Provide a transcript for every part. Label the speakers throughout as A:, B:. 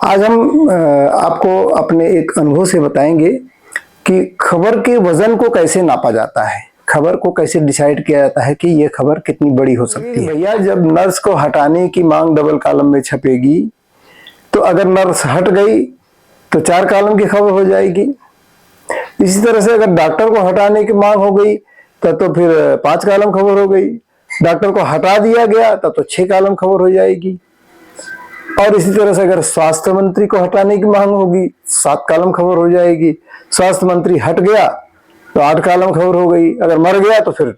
A: आज हम आपको अपने एक अनुभव से बताएंगे कि खबर के वजन को कैसे नापा जाता है, खबर को कैसे डिसाइड किया जाता है कि ये खबर कितनी बड़ी हो सकती है। भैया, जब नर्स को हटाने की मांग डबल कॉलम में छपेगी तो अगर नर्स हट गई तो 4 कॉलम की खबर हो जाएगी। इसी तरह से अगर डॉक्टर को हटाने की मांग हो गई तो फिर 5 कॉलम खबर हो गई। डॉक्टर को हटा दिया गया तो 6 कॉलम खबर हो जाएगी। और इसी तरह से अगर स्वास्थ्य मंत्री को हटाने की मांग होगी 7 कॉलम खबर हो जाएगी। स्वास्थ्य मंत्री हट गया तो 8 कॉलम खबर हो गई। अगर मर गया तो फिर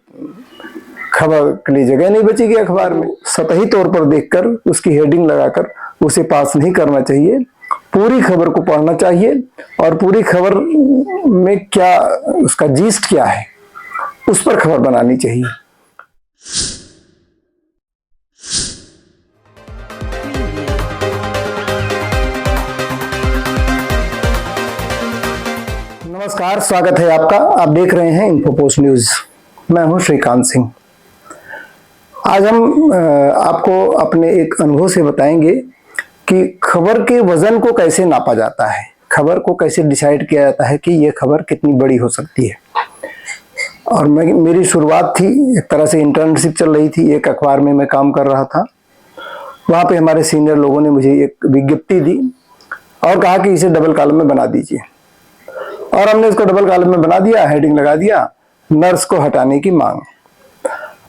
A: खबर के लिए जगह नहीं बचेगी अखबार में। सतही तौर पर देखकर उसकी हेडिंग लगाकर उसे पास नहीं करना चाहिए, पूरी खबर को पढ़ना चाहिए और पूरी खबर में क्या उसका जीस्ट क्या है उस पर खबर बनानी चाहिए। नमस्कार, स्वागत है आपका। आप देख रहे हैं इन्फोपोस्ट न्यूज। मैं हूं श्रीकांत सिंह। आज हम आपको अपने एक अनुभव से बताएंगे कि खबर के वजन को कैसे नापा जाता है, खबर को कैसे डिसाइड किया जाता है कि ये खबर कितनी बड़ी हो सकती है। और मेरी शुरुआत थी, एक तरह से इंटर्नशिप चल रही थी, एक अखबार में मैं काम कर रहा था। वहाँ पे हमारे सीनियर लोगों ने मुझे एक विज्ञप्ति दी और कहा कि इसे डबल कॉलम में बना दीजिए। और हमने इसको डबल कॉलम में बना दिया, हेडिंग लगा दिया, नर्स को हटाने की मांग।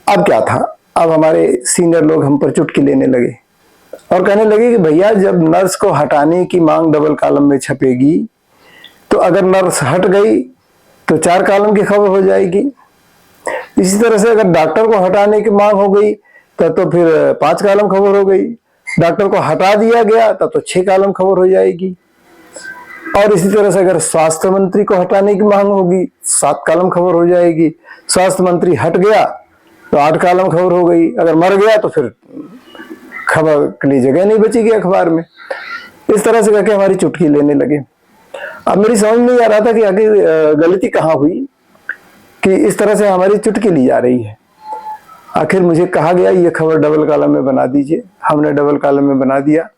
A: अब क्या था, अब हमारे सीनियर लोग हम पर चुटकी लेने लगे और कहने लगे कि भैया, जब नर्स को हटाने की मांग डबल कॉलम में छपेगी तो अगर नर्स हट गई तो 4 कॉलम की खबर हो जाएगी। इसी तरह से अगर डॉक्टर को हटाने की मांग हो गई तो फिर 5 कॉलम खबर हो गई। डॉक्टर को हटा दिया गया तो 6 कॉलम खबर हो जाएगी। और इसी तरह से अगर स्वास्थ्य मंत्री को हटाने की मांग होगी 7 कॉलम खबर हो जाएगी। स्वास्थ्य मंत्री हट गया तो 8 कॉलम खबर हो गई। अगर मर गया तो फिर खबर के लिए जगह नहीं बचेगी अखबार में। इस तरह से करके हमारी चुटकी लेने लगे। अब मेरी समझ नहीं आ रहा था कि आखिर गलती कहाँ हुई कि इस तरह से हमारी चुटकी ली जा रही है। आखिर मुझे कहा गया ये खबर डबल कॉलम में बना दीजिए, हमने डबल कॉलम में बना दिया।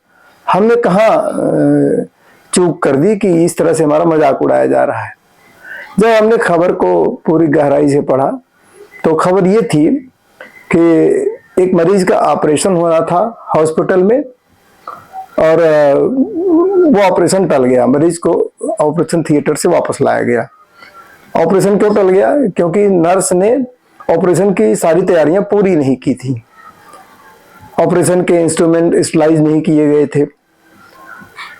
A: हमने कहाँ चूक कर दी कि इस तरह से हमारा मजाक उड़ाया जा रहा है। जब हमने खबर को पूरी गहराई से पढ़ा तो खबर ये थी कि एक मरीज का ऑपरेशन होना था हॉस्पिटल में और वो ऑपरेशन टल गया। मरीज को ऑपरेशन थिएटर से वापस लाया गया। ऑपरेशन क्यों टल गया? क्योंकि नर्स ने ऑपरेशन की सारी तैयारियां पूरी नहीं की थी। ऑपरेशन के इंस्ट्रूमेंट स्टलाइज नहीं किए गए थे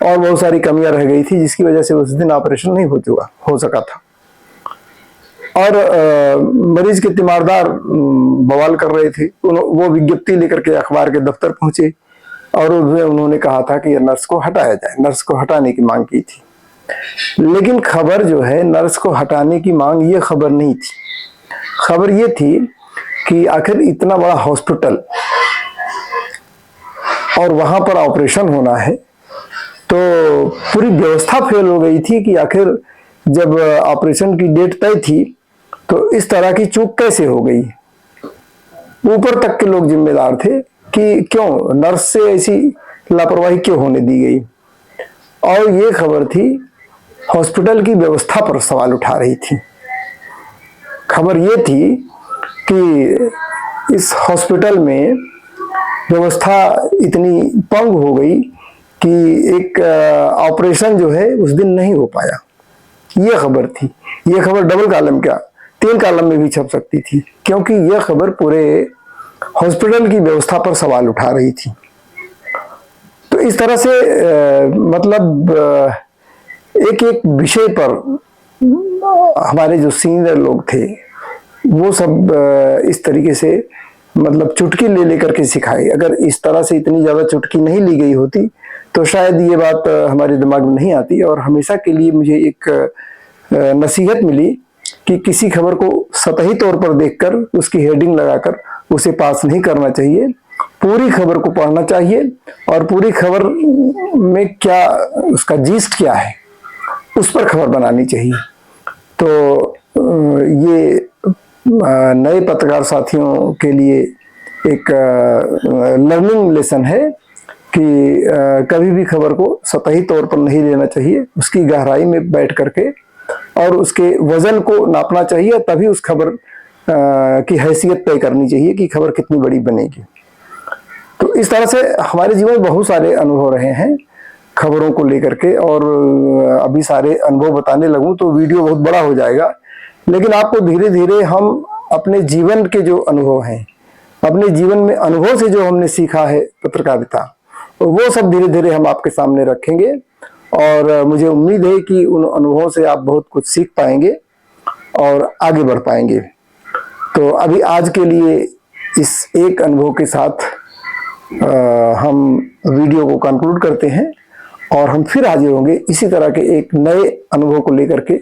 A: और बहुत सारी कमियां रह गई थी, जिसकी वजह से उस दिन ऑपरेशन नहीं हो सका था। और मरीज के तीमारदार बवाल कर रहे थे। वो विज्ञप्ति लेकर के अखबार के दफ्तर पहुंचे और उन्होंने कहा था कि नर्स को हटाया जाए, नर्स को हटाने की मांग की थी। लेकिन खबर जो है नर्स को हटाने की मांग, ये खबर नहीं थी। खबर ये थी कि आखिर इतना बड़ा हॉस्पिटल और वहां पर ऑपरेशन होना है तो पूरी व्यवस्था फेल हो गई थी कि आखिर जब ऑपरेशन की डेट तय थी तो इस तरह की चूक कैसे हो गई। ऊपर तक के लोग जिम्मेदार थे कि क्यों नर्स से ऐसी लापरवाही क्यों होने दी गई। और ये खबर थी हॉस्पिटल की व्यवस्था पर सवाल उठा रही थी। खबर ये थी कि इस हॉस्पिटल में व्यवस्था इतनी पंग हो गई कि एक ऑपरेशन जो है उस दिन नहीं हो पाया। यह खबर थी। यह खबर डबल कॉलम क्या 3 कॉलम में भी छप सकती थी, क्योंकि यह खबर पूरे हॉस्पिटल की व्यवस्था पर सवाल उठा रही थी। तो इस तरह से मतलब एक एक विषय पर हमारे जो सीनियर लोग थे वो सब इस तरीके से मतलब चुटकी ले लेकर के सिखाए। अगर इस तरह से इतनी ज्यादा चुटकी नहीं ली गई होती तो शायद ये बात हमारे दिमाग में नहीं आती। और हमेशा के लिए मुझे एक नसीहत मिली कि किसी खबर को सतही तौर पर देखकर उसकी हेडिंग लगाकर उसे पास नहीं करना चाहिए, पूरी खबर को पढ़ना चाहिए और पूरी खबर में क्या उसका जीस्ट क्या है उस पर खबर बनानी चाहिए। तो ये नए पत्रकार साथियों के लिए एक लर्निंग लेसन है कि कभी भी खबर को सतही तौर पर नहीं लेना चाहिए, उसकी गहराई में बैठ करके और उसके वजन को नापना चाहिए, तभी उस खबर की हैसियत तय करनी चाहिए कि खबर कितनी बड़ी बनेगी। तो इस तरह से हमारे जीवन में बहुत सारे अनुभव रहे हैं खबरों को लेकर के, और अभी सारे अनुभव बताने लगूं तो वीडियो बहुत बड़ा हो जाएगा, लेकिन आपको धीरे धीरे हम अपने जीवन के जो अनुभव हैं, अपने जीवन में अनुभव से जो हमने सीखा है पत्रकारिता, तो वो सब धीरे धीरे हम आपके सामने रखेंगे, और मुझे उम्मीद है कि उन अनुभवों से आप बहुत कुछ सीख पाएंगे और आगे बढ़ पाएंगे। तो अभी आज के लिए इस एक अनुभव के साथ हम वीडियो को कंक्लूड करते हैं, और हम फिर हाजिर होंगे इसी तरह के एक नए अनुभव को लेकर के।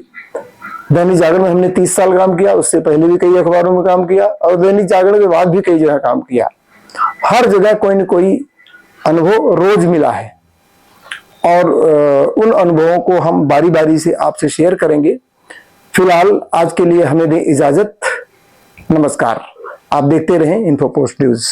A: दैनिक जागरण में हमने 30 साल काम किया, उससे पहले भी कई अखबारों में काम किया, और दैनिक जागरण के बाद भी कई जगह काम किया। हर जगह कोई न कोई अनुभव रोज मिला है, और उन अनुभवों को हम बारी बारी से आपसे शेयर करेंगे। फिलहाल आज के लिए हमें दें इजाजत। नमस्कार। आप देखते रहें इन्फोपोस्ट न्यूज।